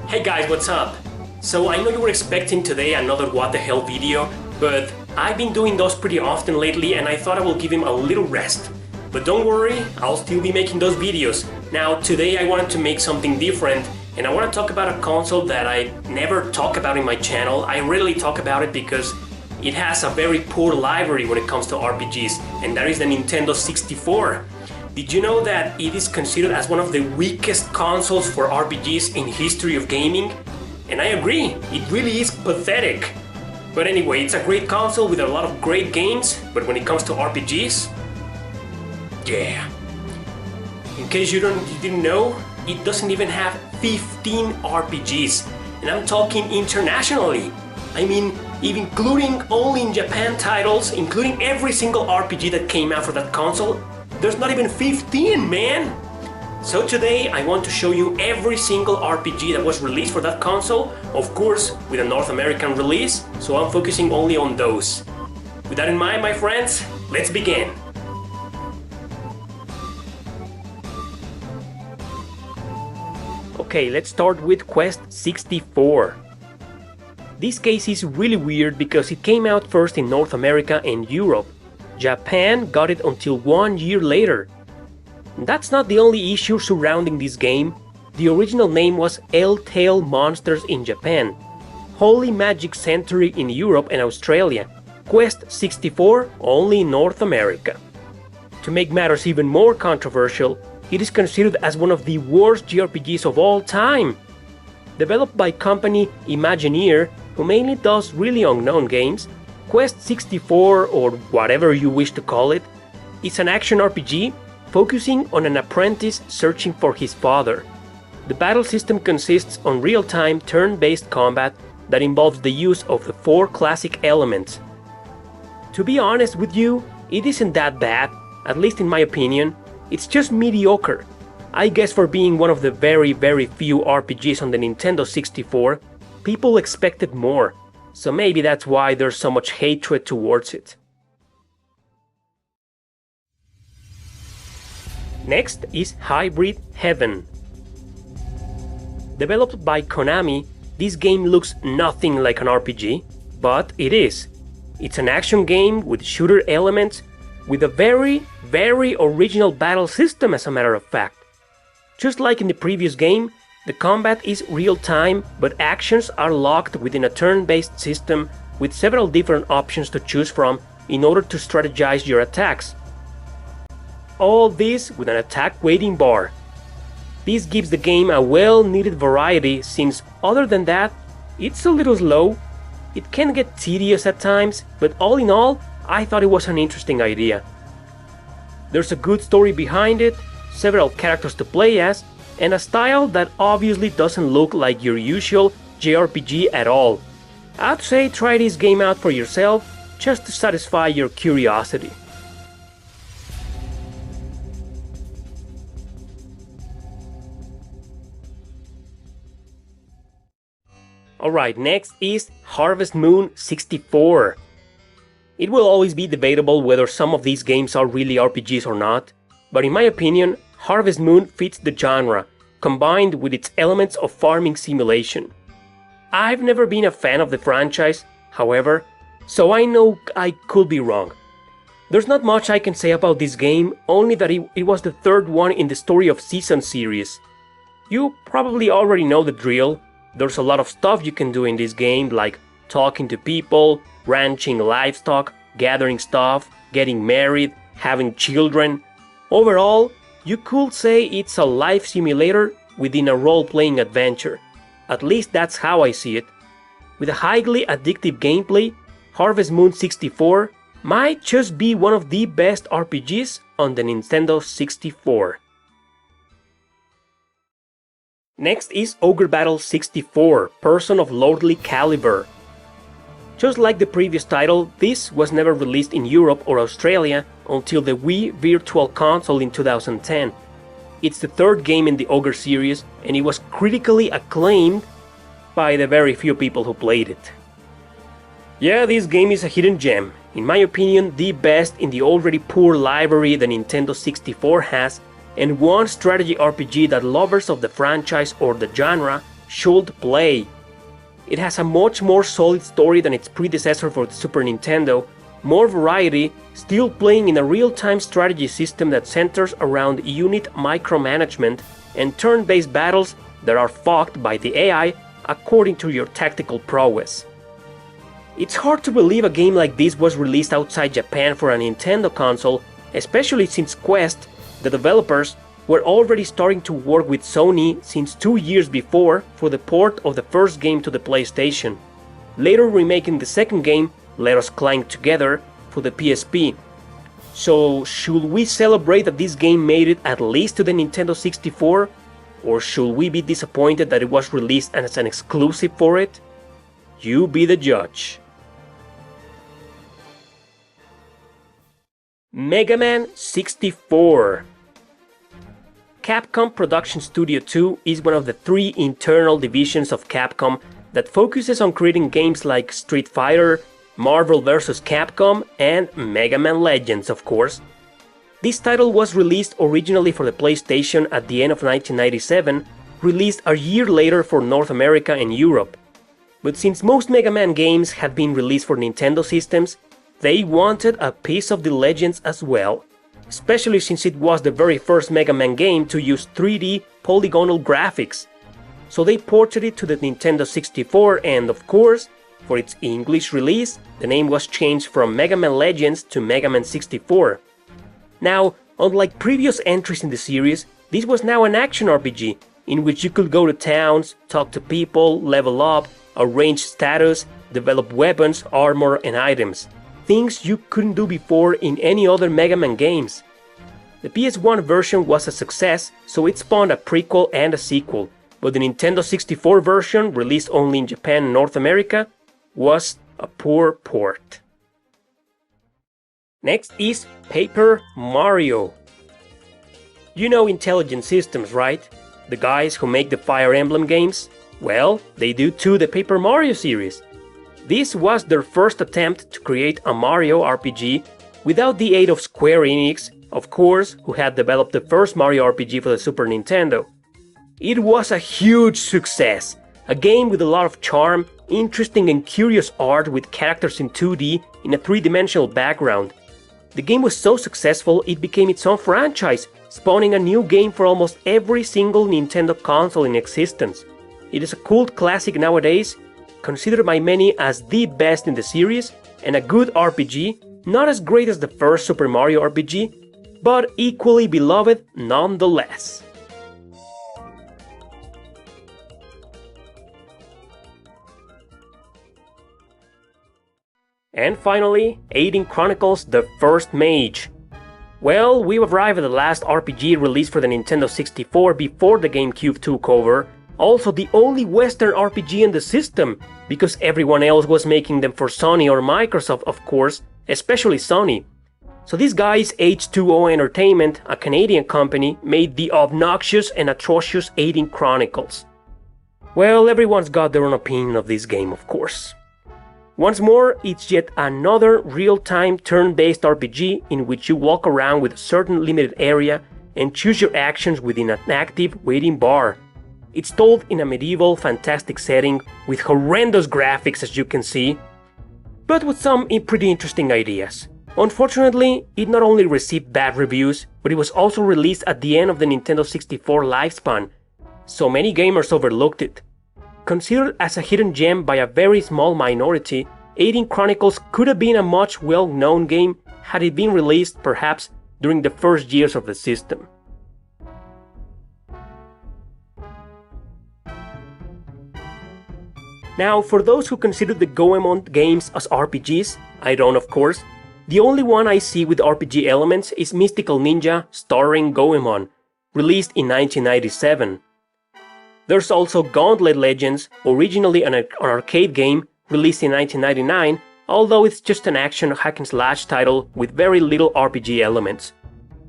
Hey guys, what's up? So I know you were expecting today another what the hell video, but I've been doing those pretty often lately and I thought I will give him a little rest. But don't worry, I'll still be making those videos. Now today I wanted to make something different and I want to talk about a console that I never talk about in my channel. I rarely talk about it because it has a very poor library when it comes to RPGs, and that is the Nintendo 64. Did you know that it is considered as one of the weakest consoles for RPGs in history of gaming? And I agree, it really is pathetic. But anyway, it's a great console with a lot of great games, but when it comes to RPGs, yeah. In case you didn't know, it doesn't even have 15 RPGs, and I'm talking internationally. I mean, including only in Japan titles, including every single RPG that came out for that console, there's not even 15, man! So today I want to show you every single RPG that was released for that console, of course with a North American release, so I'm focusing only on those. With that in mind, my friends, let's begin! Okay, let's start with Quest 64. This case is really weird because it came out first in North America and Europe. Japan got it until 1 year later. That's not the only issue surrounding this game. The original name was Telltale Monsters in Japan, Holy Magic Century in Europe and Australia, Quest 64 only in North America. To make matters even more controversial, it is considered as one of the worst JRPGs of all time. Developed by company Imagineer, who mainly does really unknown games, Quest 64, or whatever you wish to call it, is an action RPG focusing on an apprentice searching for his father. The battle system consists on real-time turn-based combat that involves the use of the 4 classic elements. To be honest with you, it isn't that bad, at least in my opinion. It's just mediocre. I guess for being one of the very few RPGs on the Nintendo 64, people expected more, so maybe that's why there's so much hatred towards it. Next is Hybrid Heaven. Developed by Konami, this game looks nothing like an RPG, but it is. It's an action game with shooter elements, with a very original battle system, as a matter of fact. Just like in the previous game, the combat is real-time, but actions are locked within a turn-based system with several different options to choose from in order to strategize your attacks. All this with an attack waiting bar. This gives the game a well-needed variety since, other than that, it's a little slow. It can get tedious at times, but all in all, I thought it was an interesting idea. There's a good story behind it, several characters to play as, and a style that obviously doesn't look like your usual JRPG at all. I'd say try this game out for yourself, just to satisfy your curiosity. Alright, next is Harvest Moon 64. It will always be debatable whether some of these games are really RPGs or not, but in my opinion, Harvest Moon fits the genre, combined with its elements of farming simulation. I've never been a fan of the franchise, however, so I know I could be wrong. There's not much I can say about this game, only that it was the third one in the Story of Seasons series. You probably already know the drill. There's a lot of stuff you can do in this game, like talking to people, ranching livestock, gathering stuff, getting married, having children. Overall, you could say it's a life simulator within a role-playing adventure. At least that's how I see it. With a highly addictive gameplay, Harvest Moon 64 might just be one of the best RPGs on the Nintendo 64. Next is Ogre Battle 64, Person of Lordly Caliber. Just like the previous title, this was never released in Europe or Australia until the Wii Virtual Console in 2010. It's the third game in the Ogre series, and it was critically acclaimed by the very few people who played it. Yeah, this game is a hidden gem. In my opinion, the best in the already poor library the Nintendo 64 has, and one strategy RPG that lovers of the franchise or the genre should play. It has a much more solid story than its predecessor for the Super Nintendo, more variety, still playing in a real-time strategy system that centers around unit micromanagement and turn-based battles that are fucked by the AI according to your tactical prowess. It's hard to believe a game like this was released outside Japan for a Nintendo console, especially since Quest, the developers, were already starting to work with Sony since 2 years before for the port of the first game to the PlayStation, later remaking the second game, Let Us Climb Together, for the PSP. So should we celebrate that this game made it at least to the Nintendo 64? Or should we be disappointed that it was released as an exclusive for it? You be the judge. Mega Man 64. Capcom Production Studio 2 is one of the 3 internal divisions of Capcom that focuses on creating games like Street Fighter, Marvel vs. Capcom, and Mega Man Legends, of course. This title was released originally for the PlayStation at the end of 1997, released a year later for North America and Europe. But since most Mega Man games had been released for Nintendo systems, they wanted a piece of the Legends as well, especially since it was the very first Mega Man game to use 3D polygonal graphics. So they ported it to the Nintendo 64 and, of course, for its English release, the name was changed from Mega Man Legends to Mega Man 64. Now, unlike previous entries in the series, this was now an action RPG, in which you could go to towns, talk to people, level up, arrange status, develop weapons, armor, and items. Things you couldn't do before in any other Mega Man games. The PS1 version was a success, so it spawned a prequel and a sequel, but the Nintendo 64 version, released only in Japan and North America, was a poor port. Next is Paper Mario. You know Intelligent Systems, right? The guys who make the Fire Emblem games? Well, they do too the Paper Mario series. This was their first attempt to create a Mario RPG without the aid of Square Enix, of course, who had developed the first Mario RPG for the Super Nintendo. It was a huge success, a game with a lot of charm, interesting and curious art with characters in 2D in a 3-dimensional background. The game was so successful it became its own franchise, spawning a new game for almost every single Nintendo console in existence. It is a cult classic nowadays, considered by many as the best in the series, and a good RPG, not as great as the first Super Mario RPG, but equally beloved nonetheless. And finally, Aiden Chronicles: The First Mage. Well, we've arrived at the last RPG released for the Nintendo 64 before the GameCube took over, also the only Western RPG in the system, because everyone else was making them for Sony or Microsoft, of course, especially Sony. So these guys, H2O Entertainment, a Canadian company, made the obnoxious and atrocious Aiden Chronicles. Well, everyone's got their own opinion of this game, of course. Once more, it's yet another real-time turn-based RPG in which you walk around with a certain limited area and choose your actions within an active waiting bar. It's told in a medieval fantastic setting with horrendous graphics, as you can see, but with some pretty interesting ideas. Unfortunately, it not only received bad reviews, but it was also released at the end of the Nintendo 64 lifespan, so many gamers overlooked it. Considered as a hidden gem by a very small minority, Aiden Chronicles could have been a much well-known game had it been released perhaps during the first years of the system. Now, for those who consider the Goemon games as RPGs, I don't of course, the only one I see with RPG elements is Mystical Ninja starring Goemon, released in 1997. There's also Gauntlet Legends, originally an arcade game, released in 1999, although it's just an action hack-and-slash title with very little RPG elements.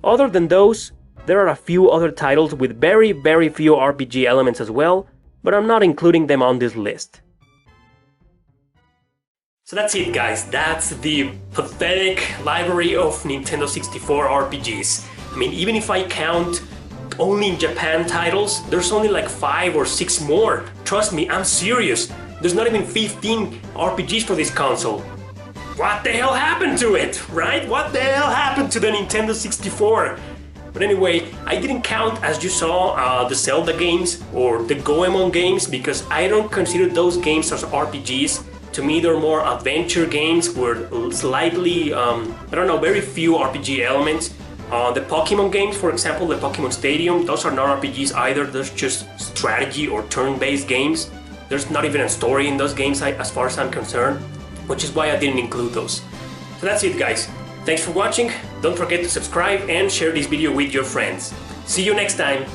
Other than those, there are a few other titles with very few RPG elements as well, but I'm not including them on this list. So that's it, guys. That's the pathetic library of Nintendo 64 RPGs. I mean, even if I count only in Japan titles. There's only like 5 or 6 more. Trust me, I'm serious. There's not even 15 RPGs for this console. What the hell happened to it, right? What the hell happened to the Nintendo 64? But anyway, I didn't count, as you saw, the Zelda games or the Goemon games because I don't consider those games as RPGs. To me, they're more adventure games with slightly, very few RPG elements. The Pokemon games, for example, the Pokemon Stadium, those are not RPGs either. Those just strategy or turn-based games. There's not even a story in those games as far as I'm concerned, which is why I didn't include those. So that's it, guys. Thanks for watching. Don't forget to subscribe and share this video with your friends. See you next time.